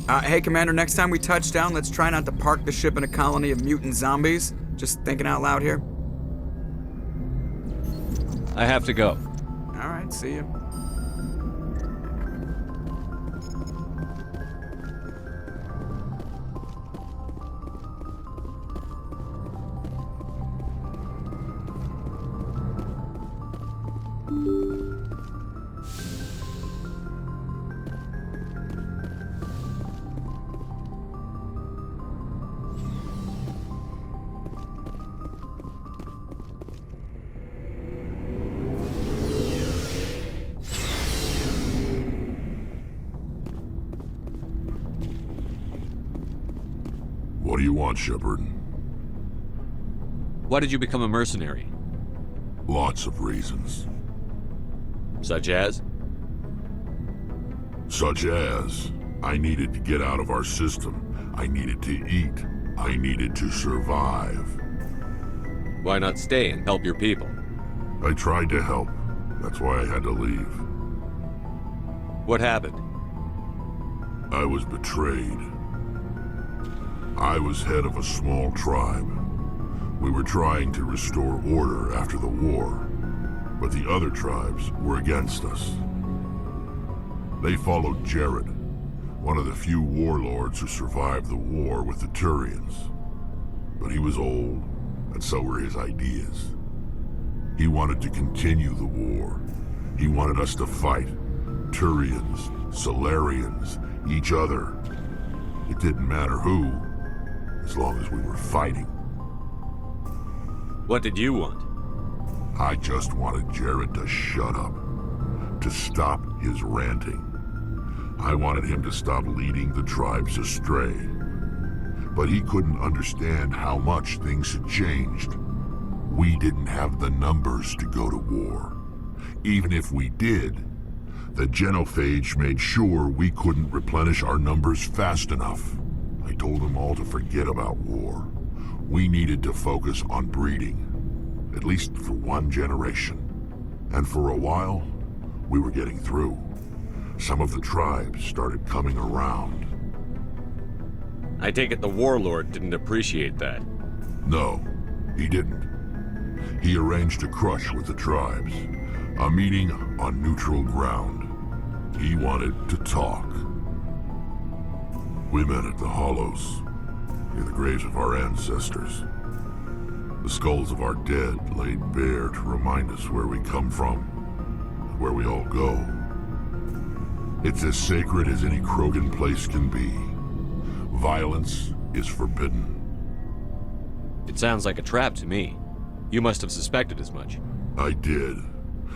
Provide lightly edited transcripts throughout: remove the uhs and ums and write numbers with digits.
Hey, Commander, next time we touch down, let's try not to park the ship in a colony of mutant zombies. Just thinking out loud here. I have to go. Alright, see you. What do you want, Shepard? Why did you become a mercenary? Lots of reasons. Such as? Such as, I needed to get out of our system. I needed to eat. I needed to survive. Why not stay and help your people? I tried to help. That's why I had to leave. What happened? I was betrayed. I was head of a small tribe. We were trying to restore order after the war, but the other tribes were against us. They followed Jared, one of the few warlords who survived the war with the Turians. But he was old, and so were his ideas. He wanted to continue the war. He wanted us to fight. Turians, Solarians, each other. It didn't matter who, as long as we were fighting. What did you want? I just wanted Jared to shut up, to stop his ranting. I wanted him to stop leading the tribes astray. But he couldn't understand how much things had changed. We didn't have the numbers to go to war. Even if we did, the genophage made sure we couldn't replenish our numbers fast enough. I told them all to forget about war. We needed to focus on breeding, at least for one generation. And for a while, we were getting through. Some of the tribes started coming around. I take it the warlord didn't appreciate that. No, he didn't. He arranged a crush with the tribes, a meeting on neutral ground. He wanted to talk. We met at the Hollows, near the graves of our ancestors. The skulls of our dead laid bare to remind us where we come from, and where we all go. It's as sacred as any Krogan place can be. Violence is forbidden. It sounds like a trap to me. You must have suspected as much. I did.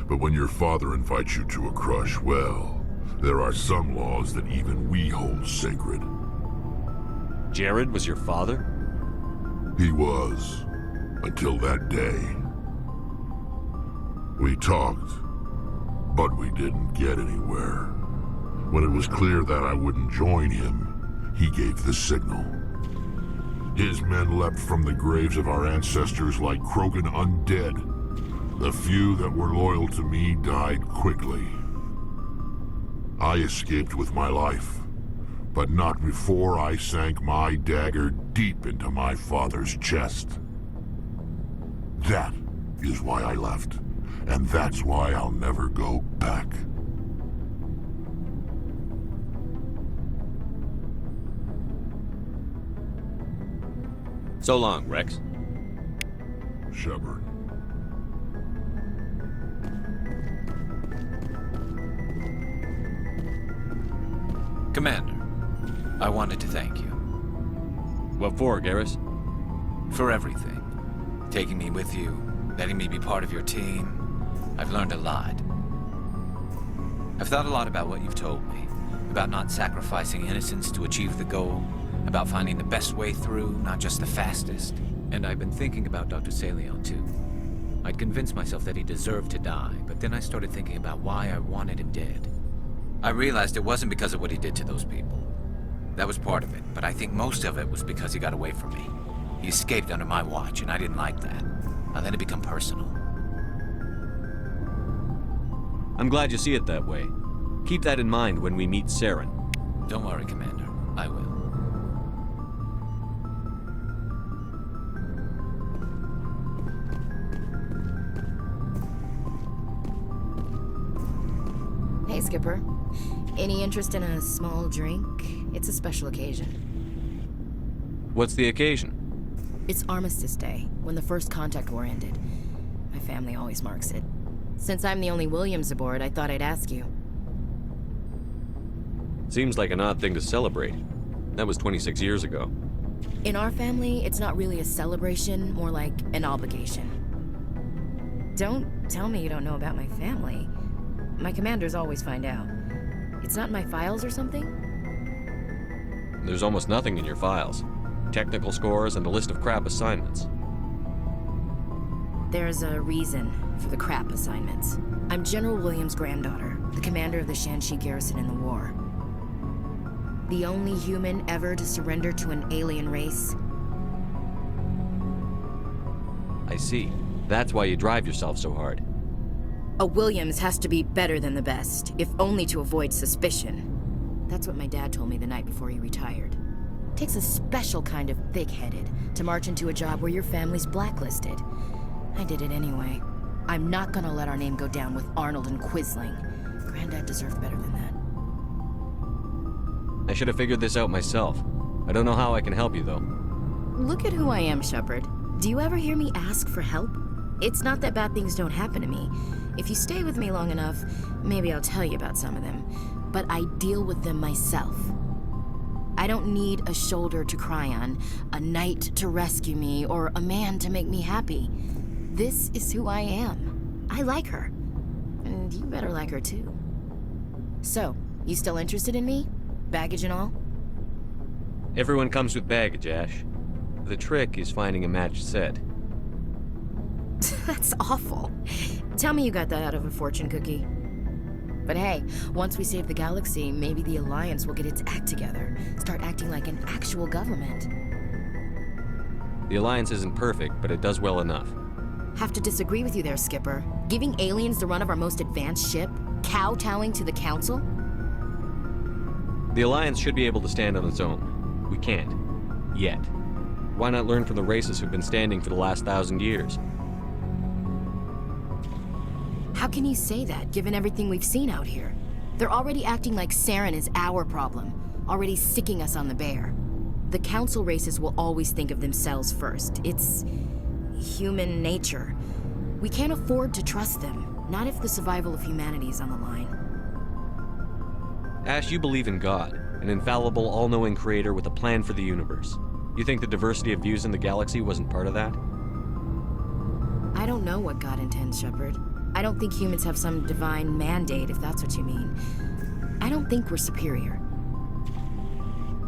But when your father invites you to a crush, well, there are some laws that even we hold sacred. Jared was your father? He was, until that day. We talked, but we didn't get anywhere. When it was clear that I wouldn't join him, he gave the signal. His men leapt from the graves of our ancestors like Krogan undead. The few that were loyal to me died quickly. I escaped with my life, but not before I sank my dagger deep into my father's chest. That is why I left, and that's why I'll never go back. So long, Rex. Shepard. Commander, I wanted to thank you. What for, Garrus? For everything. Taking me with you, letting me be part of your team. I've learned a lot. I've thought a lot about what you've told me. About not sacrificing innocence to achieve the goal. About finding the best way through, not just the fastest. And I've been thinking about Dr. Saleon, too. I'd convinced myself that he deserved to die, but then I started thinking about why I wanted him dead. I realized it wasn't because of what he did to those people. That was part of it, but I think most of it was because he got away from me. He escaped under my watch, and I didn't like that. I let it become personal. I'm glad you see it that way. Keep that in mind when we meet Saren. Don't worry, Commander. I will. Hey, Skipper. Any interest in a small drink? It's a special occasion. What's the occasion? It's Armistice Day, when the First Contact War ended. My family always marks it. Since I'm the only Williams aboard, I thought I'd ask you. Seems like an odd thing to celebrate. That was 26 years ago. In our family, it's not really a celebration, more like an obligation. Don't tell me you don't know about my family. My commanders always find out. It's not in my files or something? There's almost nothing in your files. Technical scores and a list of crap assignments. There's a reason for the crap assignments. I'm General Williams' granddaughter, the commander of the Shanxi garrison in the war. The only human ever to surrender to an alien race. I see. That's why you drive yourself so hard. A Williams has to be better than the best, if only to avoid suspicion. That's what my dad told me the night before he retired. Takes a special kind of thick-headed to march into a job where your family's blacklisted. I did it anyway. I'm not gonna let our name go down with Arnold and Quisling. Granddad deserved better than that. I should have figured this out myself. I don't know how I can help you, though. Look at who I am, Shepard. Do you ever hear me ask for help? It's not that bad things don't happen to me. If you stay with me long enough, maybe I'll tell you about some of them. But I deal with them myself. I don't need a shoulder to cry on, a knight to rescue me, or a man to make me happy. This is who I am. I like her. And you better like her too. So, you still interested in me? Baggage and all? Everyone comes with baggage, Ash. The trick is finding a matched set. That's awful. Tell me you got that out of a fortune cookie. But hey, once we save the galaxy, maybe the Alliance will get its act together. Start acting like an actual government. The Alliance isn't perfect, but it does well enough. Have to disagree with you there, Skipper. Giving aliens the run of our most advanced ship? Kowtowing to the Council? The Alliance should be able to stand on its own. We can't. Yet. Why not learn from the races who've been standing for the last 1,000 years? How can you say that, given everything we've seen out here? They're already acting like Saren is our problem, already sicking us on the bear. The Council races will always think of themselves first. It's human nature. We can't afford to trust them, not if the survival of humanity is on the line. Ash, you believe in God, an infallible, all-knowing creator with a plan for the universe. You think the diversity of views in the galaxy wasn't part of that? I don't know what God intends, Shepard. I don't think humans have some divine mandate, if that's what you mean. I don't think we're superior.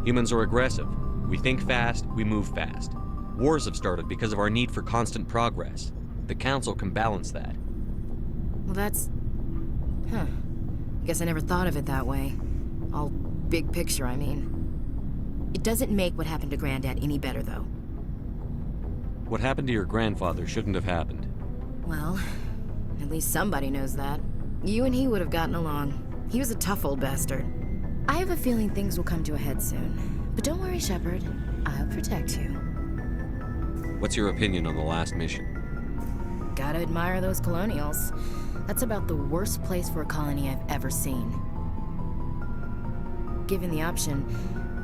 Humans are aggressive. We think fast, we move fast. Wars have started because of our need for constant progress. The Council can balance that. Well, that's... Huh. Guess I never thought of it that way. All big picture, I mean. It doesn't make what happened to Granddad any better, though. What happened to your grandfather shouldn't have happened. Well, at least somebody knows that. You and he would have gotten along. He was a tough old bastard. I have a feeling things will come to a head soon. But don't worry, Shepard. I'll protect you. What's your opinion on the last mission? Gotta admire those colonials. That's about the worst place for a colony I've ever seen. Given the option,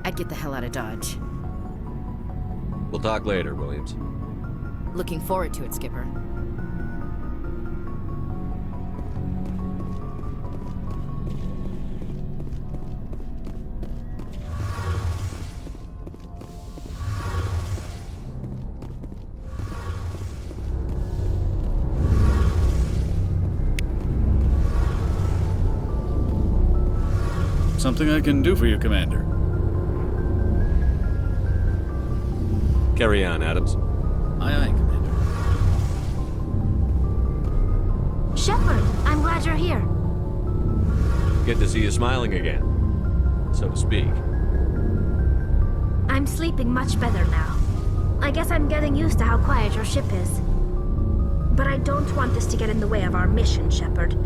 I'd get the hell out of Dodge. We'll talk later, Williams. Looking forward to it, Skipper. Something I can do for you, Commander. Carry on, Adams. Aye, aye, Commander. Shepard, I'm glad you're here. Good to see you smiling again, so to speak. I'm sleeping much better now. I guess I'm getting used to how quiet your ship is. But I don't want this to get in the way of our mission, Shepard.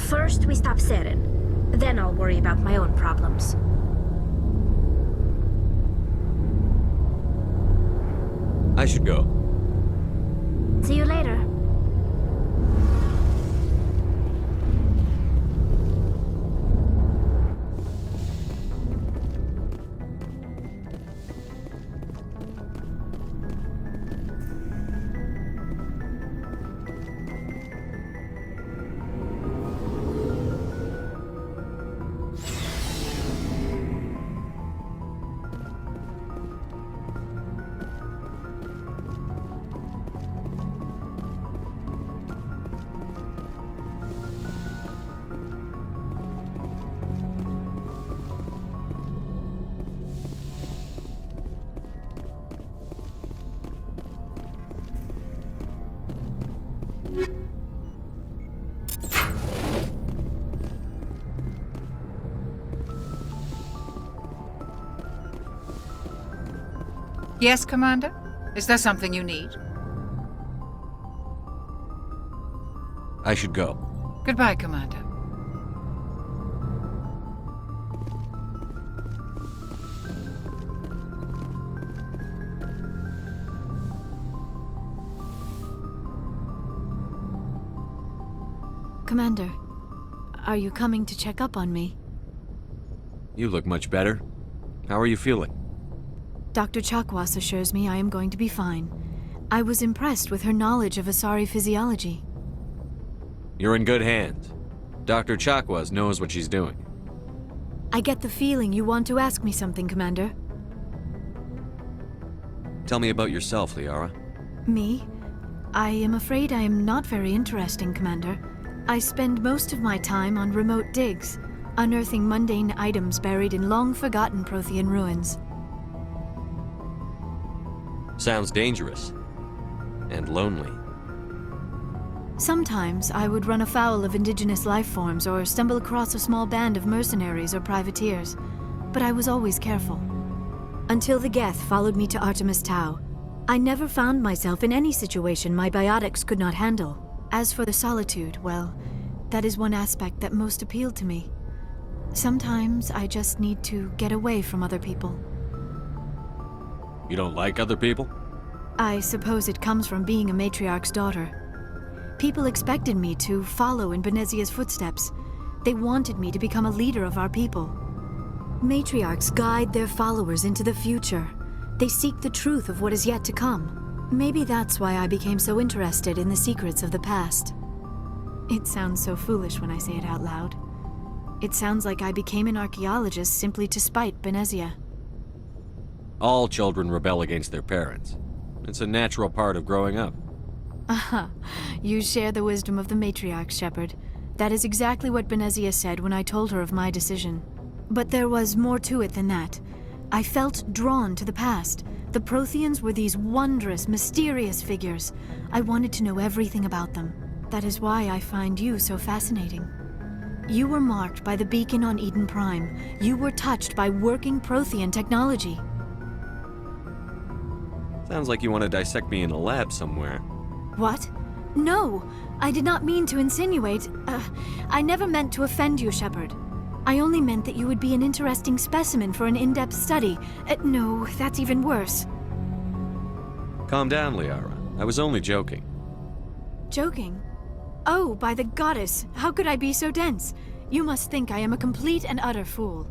First, we stop Saren. Then I'll worry about my own problems. I should go. See you later. Yes, Commander? Is there something you need? I should go. Goodbye, Commander. Commander, are you coming to check up on me? You look much better. How are you feeling? Dr. Chakwas assures me I am going to be fine. I was impressed with her knowledge of Asari physiology. You're in good hands. Dr. Chakwas knows what she's doing. I get the feeling you want to ask me something, Commander. Tell me about yourself, Liara. Me? I am afraid I am not very interesting, Commander. I spend most of my time on remote digs, unearthing mundane items buried in long-forgotten Prothean ruins. Sounds dangerous. And lonely. Sometimes I would run afoul of indigenous life forms or stumble across a small band of mercenaries or privateers, but I was always careful. Until the Geth followed me to Artemis Tau, I never found myself in any situation my biotics could not handle. As for the solitude, well, that is one aspect that most appealed to me. Sometimes I just need to get away from other people. You don't like other people? I suppose it comes from being a matriarch's daughter. People expected me to follow in Benezia's footsteps. They wanted me to become a leader of our people. Matriarchs guide their followers into the future. They seek the truth of what is yet to come. Maybe that's why I became so interested in the secrets of the past. It sounds so foolish when I say it out loud. It sounds like I became an archaeologist simply to spite Benezia. All children rebel against their parents. It's a natural part of growing up. Aha, you share the wisdom of the matriarch, Shepard. That is exactly what Benezia said when I told her of my decision. But there was more to it than that. I felt drawn to the past. The Protheans were these wondrous, mysterious figures. I wanted to know everything about them. That is why I find you so fascinating. You were marked by the beacon on Eden Prime. You were touched by working Prothean technology. Sounds like you want to dissect me in a lab somewhere. What? No! I did not mean to insinuate. I never meant to offend you, Shepard. I only meant that you would be an interesting specimen for an in-depth study. No, that's even worse. Calm down, Liara. I was only joking. Joking? Oh, by the goddess, how could I be so dense? You must think I am a complete and utter fool.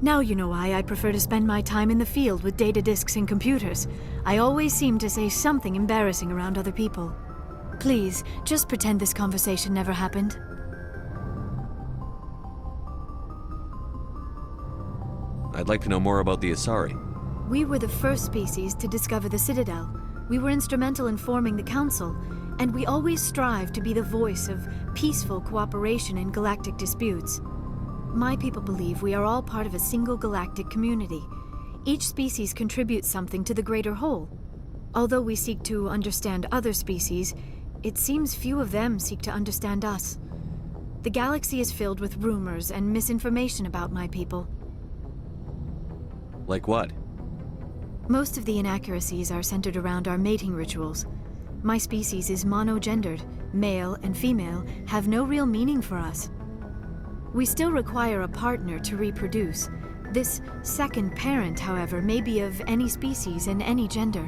Now you know why I prefer to spend my time in the field with data disks and computers. I always seem to say something embarrassing around other people. Please, just pretend this conversation never happened. I'd like to know more about the Asari. We were the first species to discover the Citadel. We were instrumental in forming the Council, and we always strive to be the voice of peaceful cooperation in galactic disputes. My people believe we are all part of a single galactic community. Each species contributes something to the greater whole. Although we seek to understand other species, it seems few of them seek to understand us. The galaxy is filled with rumors and misinformation about my people. Like what? Most of the inaccuracies are centered around our mating rituals. My species is monogendered. Male and female have no real meaning for us. We still require a partner to reproduce. This second parent, however, may be of any species and any gender.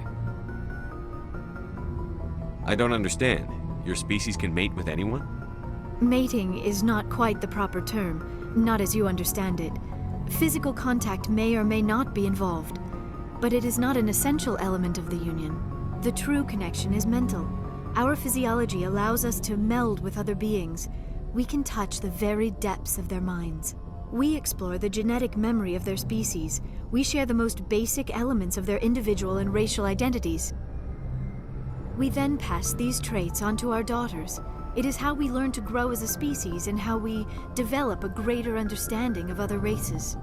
I don't understand. Your species can mate with anyone? Mating is not quite the proper term, not as you understand it. Physical contact may or may not be involved, but it is not an essential element of the union. The true connection is mental. Our physiology allows us to meld with other beings. We can touch the very depths of their minds. We explore the genetic memory of their species. We share the most basic elements of their individual and racial identities. We then pass these traits on to our daughters. It is how we learn to grow as a species and how we develop a greater understanding of other races.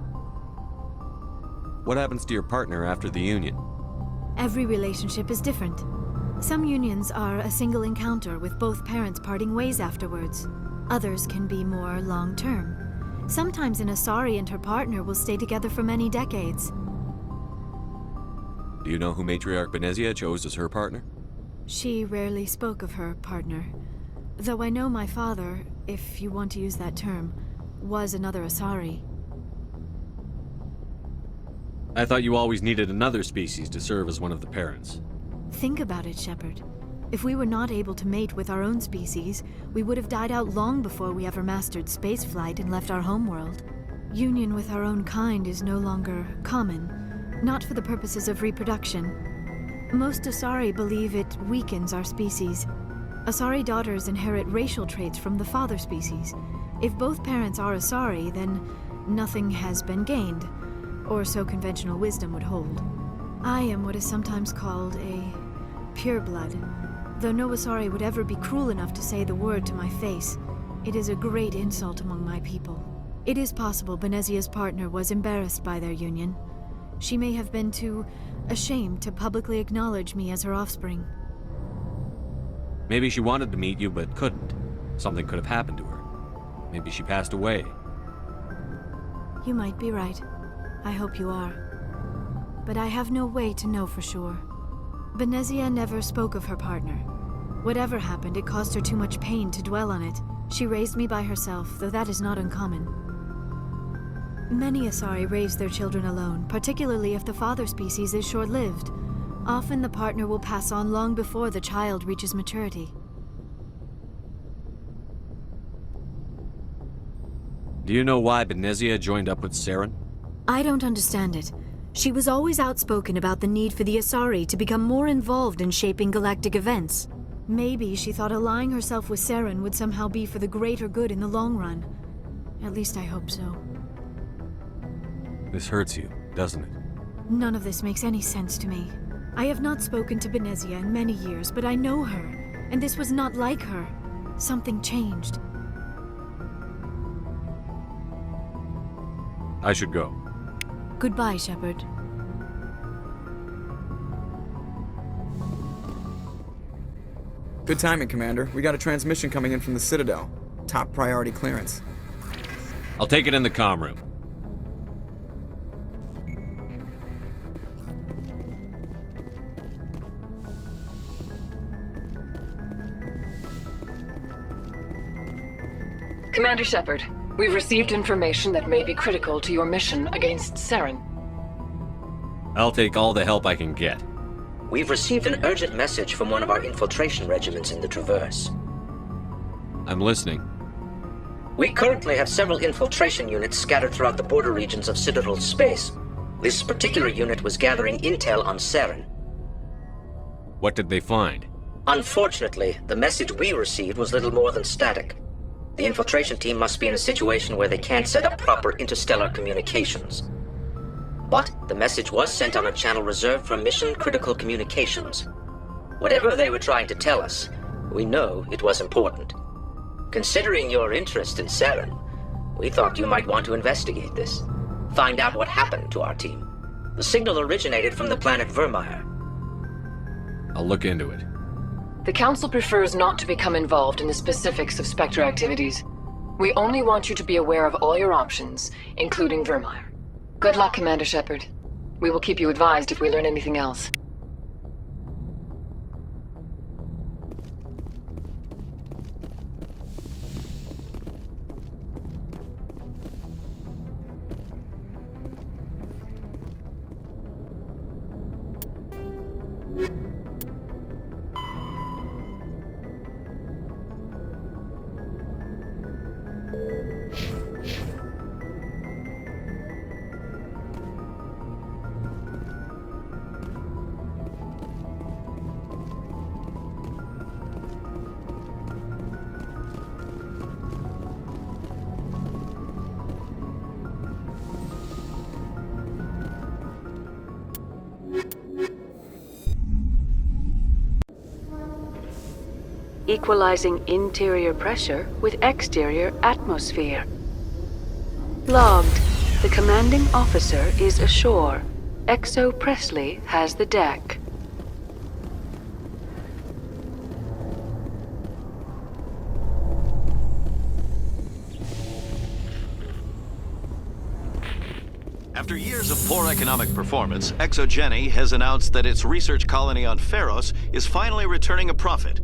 What happens to your partner after the union? Every relationship is different. Some unions are a single encounter with both parents parting ways afterwards. Others can be more long-term. Sometimes an Asari and her partner will stay together for many decades. Do you know who Matriarch Benezia chose as her partner? She rarely spoke of her partner. Though I know my father, if you want to use that term, was another Asari. I thought you always needed another species to serve as one of the parents. Think about it, Shepard. If we were not able to mate with our own species, we would have died out long before we ever mastered spaceflight and left our homeworld. Union with our own kind is no longer common, not for the purposes of reproduction. Most Asari believe it weakens our species. Asari daughters inherit racial traits from the father species. If both parents are Asari, then nothing has been gained, or so conventional wisdom would hold. I am what is sometimes called a pureblood. Though no Asari would ever be cruel enough to say the word to my face, it is a great insult among my people. It is possible Benezia's partner was embarrassed by their union. She may have been too ashamed to publicly acknowledge me as her offspring. Maybe she wanted to meet you but couldn't. Something could have happened to her. Maybe she passed away. You might be right. I hope you are. But I have no way to know for sure. Benezia never spoke of her partner. Whatever happened, it caused her too much pain to dwell on it. She raised me by herself, though that is not uncommon. Many Asari raise their children alone, particularly if the father species is short-lived. Often the partner will pass on long before the child reaches maturity. Do you know why Benezia joined up with Saren? I don't understand it. She was always outspoken about the need for the Asari to become more involved in shaping galactic events. Maybe she thought allying herself with Saren would somehow be for the greater good in the long run. At least I hope so. This hurts you, doesn't it? None of this makes any sense to me. I have not spoken to Benezia in many years, but I know her, and this was not like her. Something changed. I should go. Goodbye, Shepard. Good timing, Commander. We got a transmission coming in from the Citadel. Top priority clearance. I'll take it in the comm room. Commander Shepard, we've received information that may be critical to your mission against Saren. I'll take all the help I can get. We've received an urgent message from one of our infiltration regiments in the Traverse. I'm listening. We currently have several infiltration units scattered throughout the border regions of Citadel space. This particular unit was gathering intel on Saren. What did they find? Unfortunately, the message we received was little more than static. The infiltration team must be in a situation where they can't set up proper interstellar communications. But the message was sent on a channel reserved for mission-critical communications. Whatever they were trying to tell us, we know it was important. Considering your interest in Saren, we thought you might want to investigate this. Find out what happened to our team. The signal originated from the planet Vermeer. I'll look into it. The Council prefers not to become involved in the specifics of Spectre activities. We only want you to be aware of all your options, including Vermeer. Good luck, Commander Shepard. We will keep you advised if we learn anything else. equalizing interior pressure with exterior atmosphere. Logged. The commanding officer is ashore. XO Presley has the deck. After years of poor economic performance, ExoGeni has announced that its research colony on Pharos is finally returning a profit.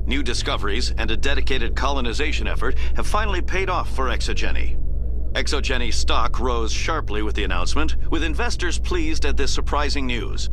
New discoveries and a dedicated colonization effort have finally paid off for ExoGeni. ExoGeni stock rose sharply with the announcement, with investors pleased at this surprising news.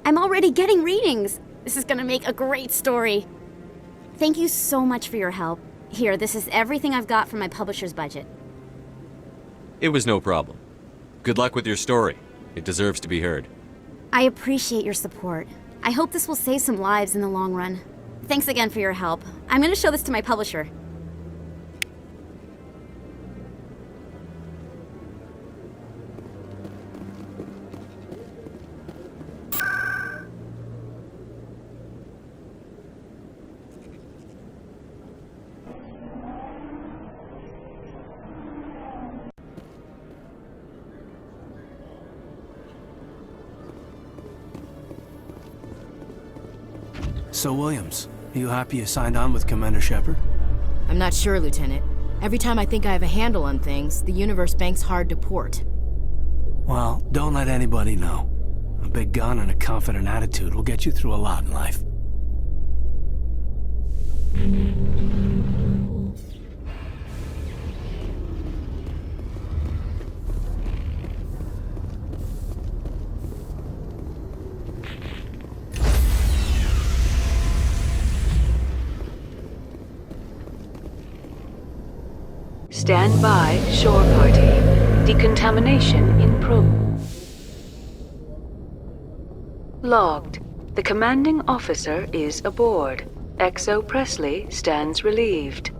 I'm already getting readings. This is gonna make a great story. Thank you so much for your help. Here, this is everything I've got from my publisher's budget. It was no problem. Good luck with your story. It deserves to be heard. I appreciate your support. I hope this will save some lives in the long run. Thanks again for your help. I'm gonna show this to my publisher. So, Williams, are you happy you signed on with Commander Shepard? I'm not sure, Lieutenant. Every time I think I have a handle on things, the universe banks hard to port. Well, don't let anybody know. A big gun and a confident attitude will get you through a lot in life. Stand by, shore party. Decontamination in Logged. The commanding officer is aboard. XO Presley stands relieved.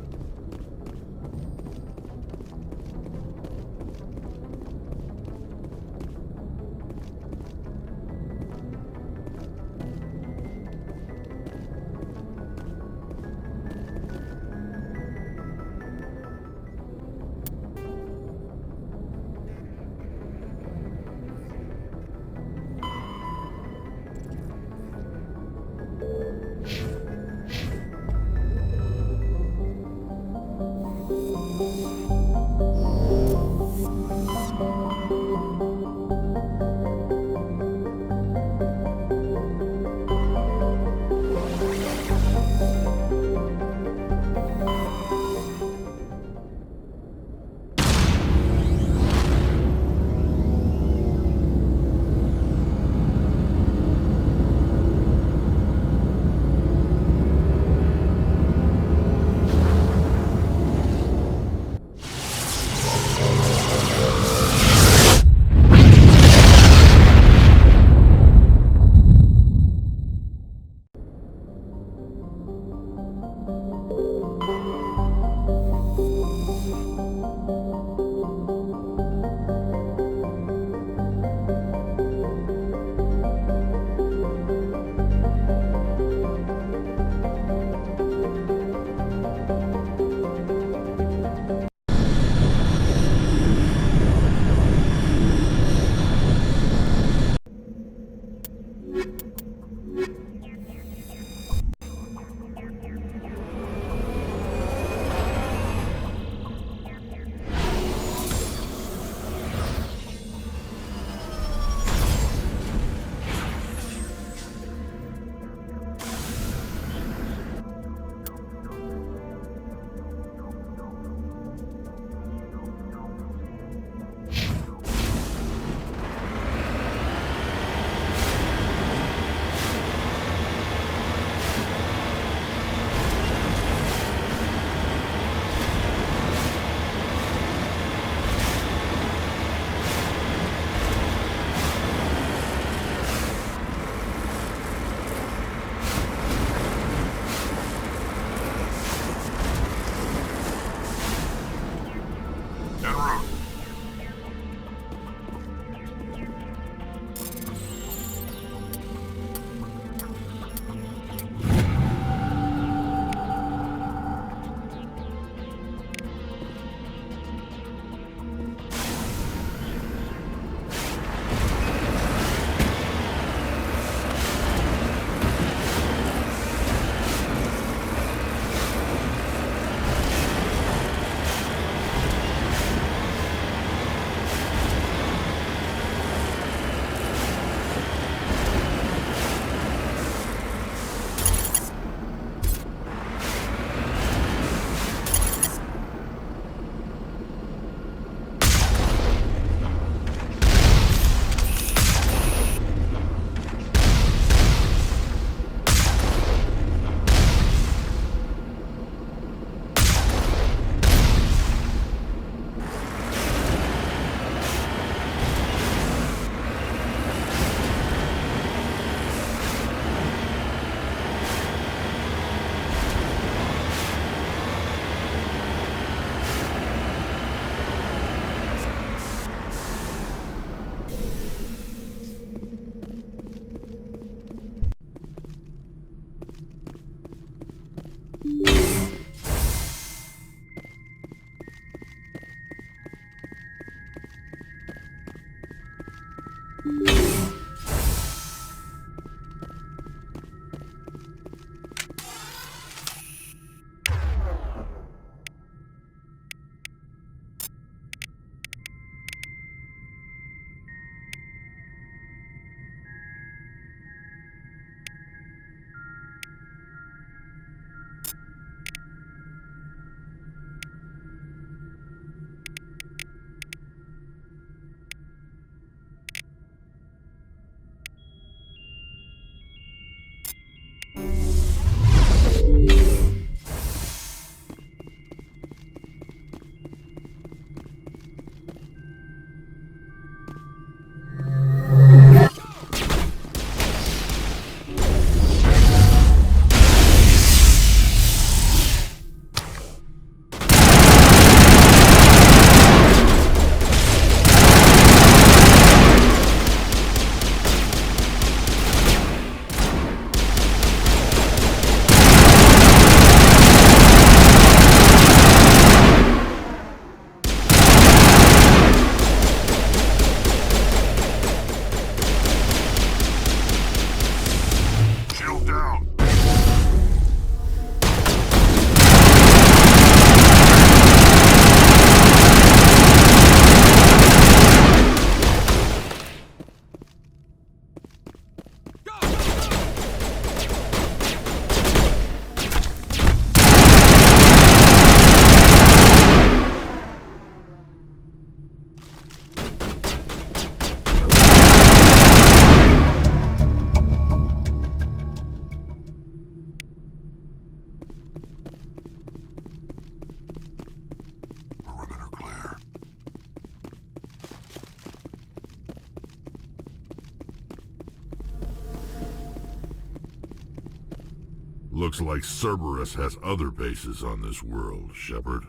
Looks like Cerberus has other bases on this world, Shepard.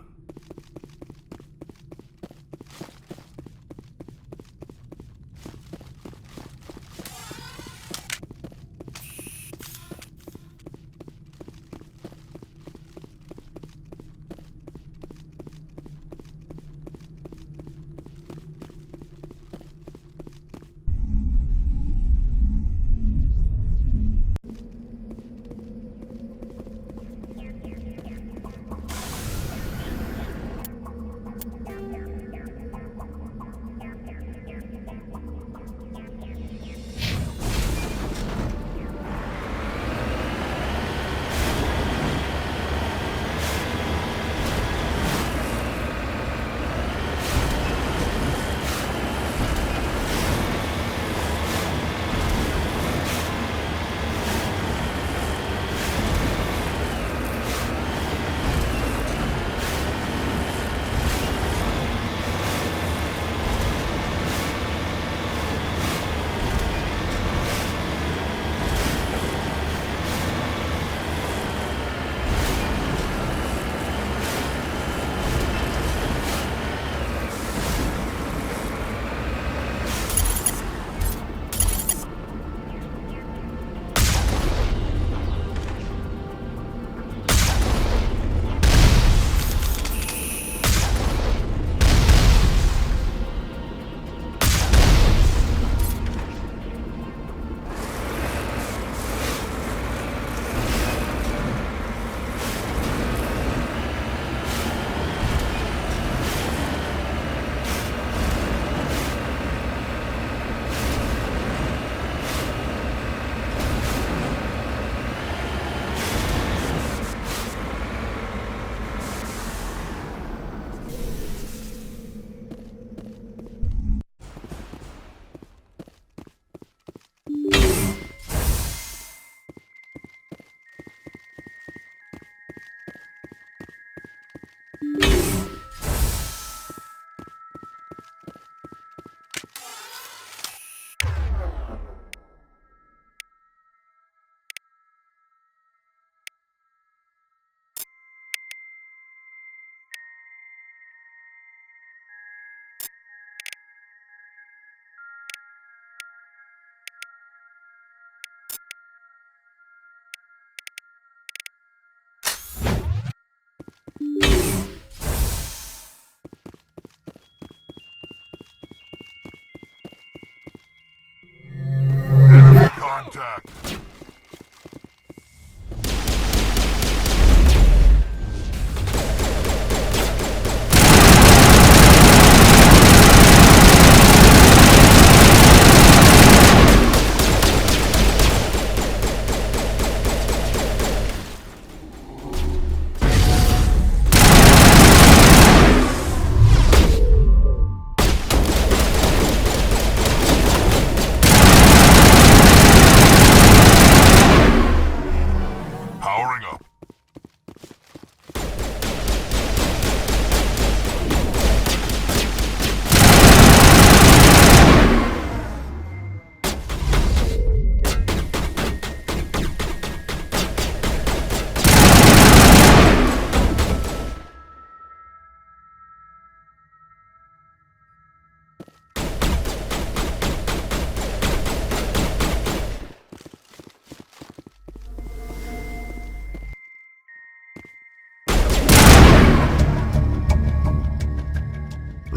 Contact!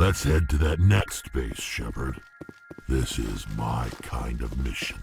Let's head to that next base, Shepard. This is my kind of mission.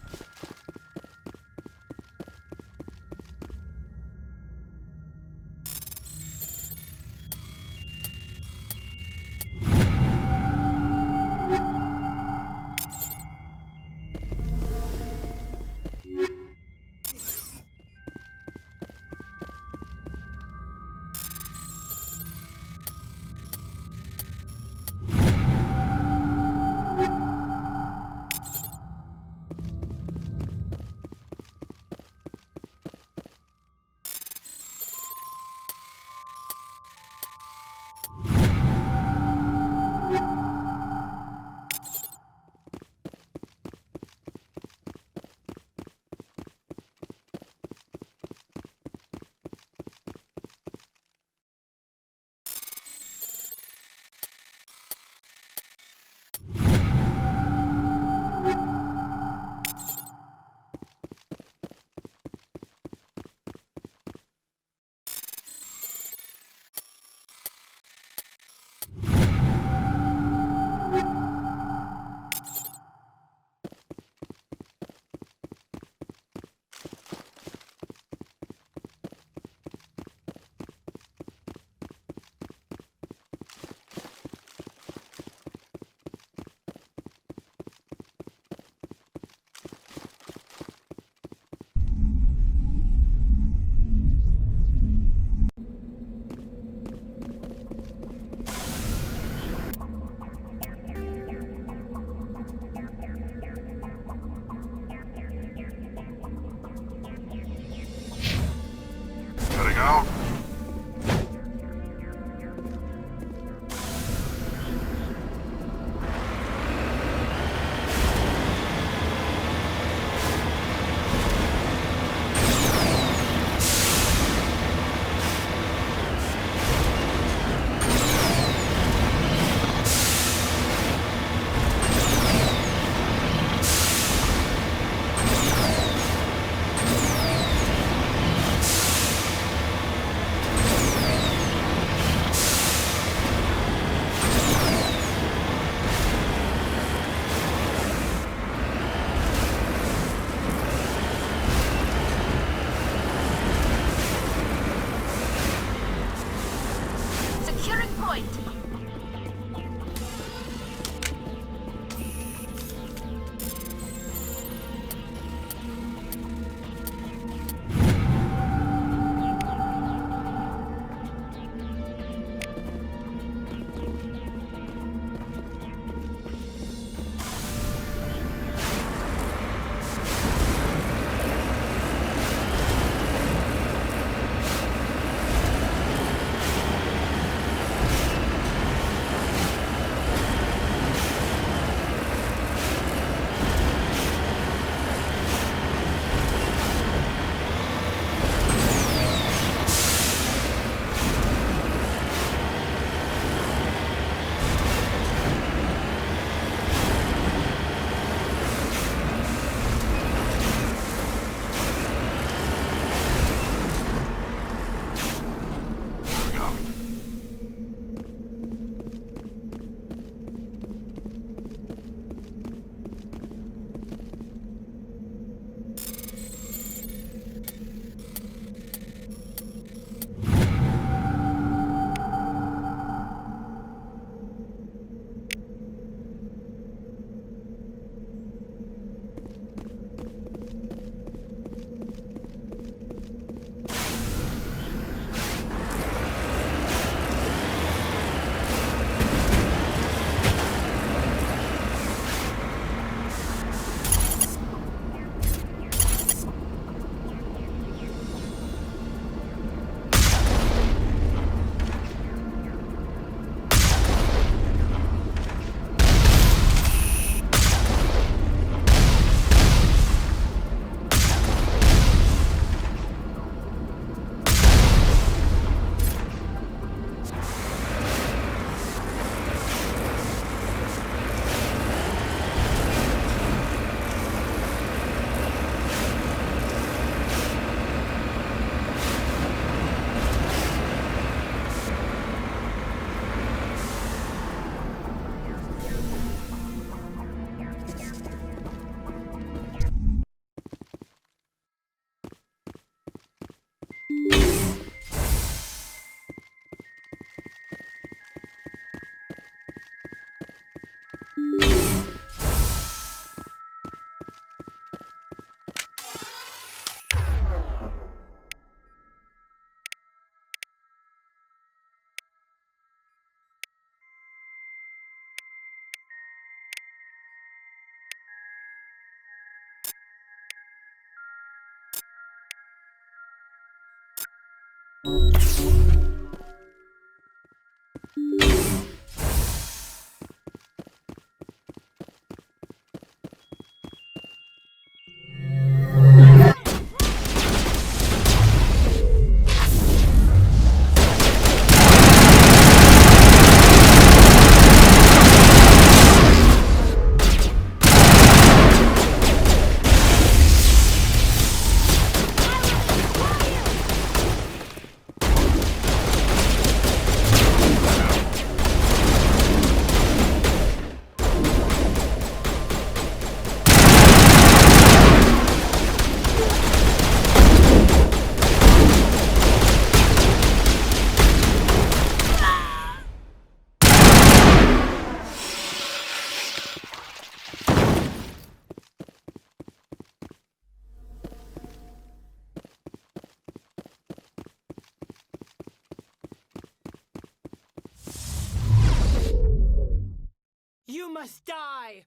You must die!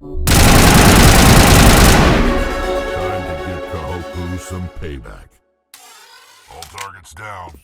Time to give Kahoku some payback. All targets down.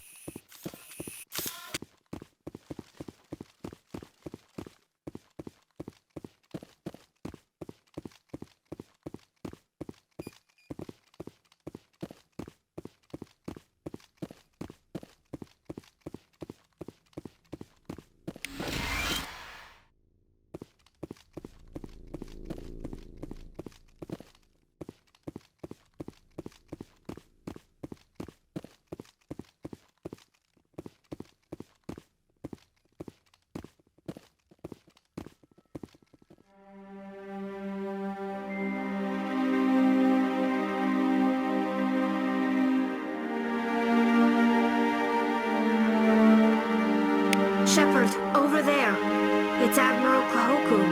Shepard, over there. It's Admiral Kahoku.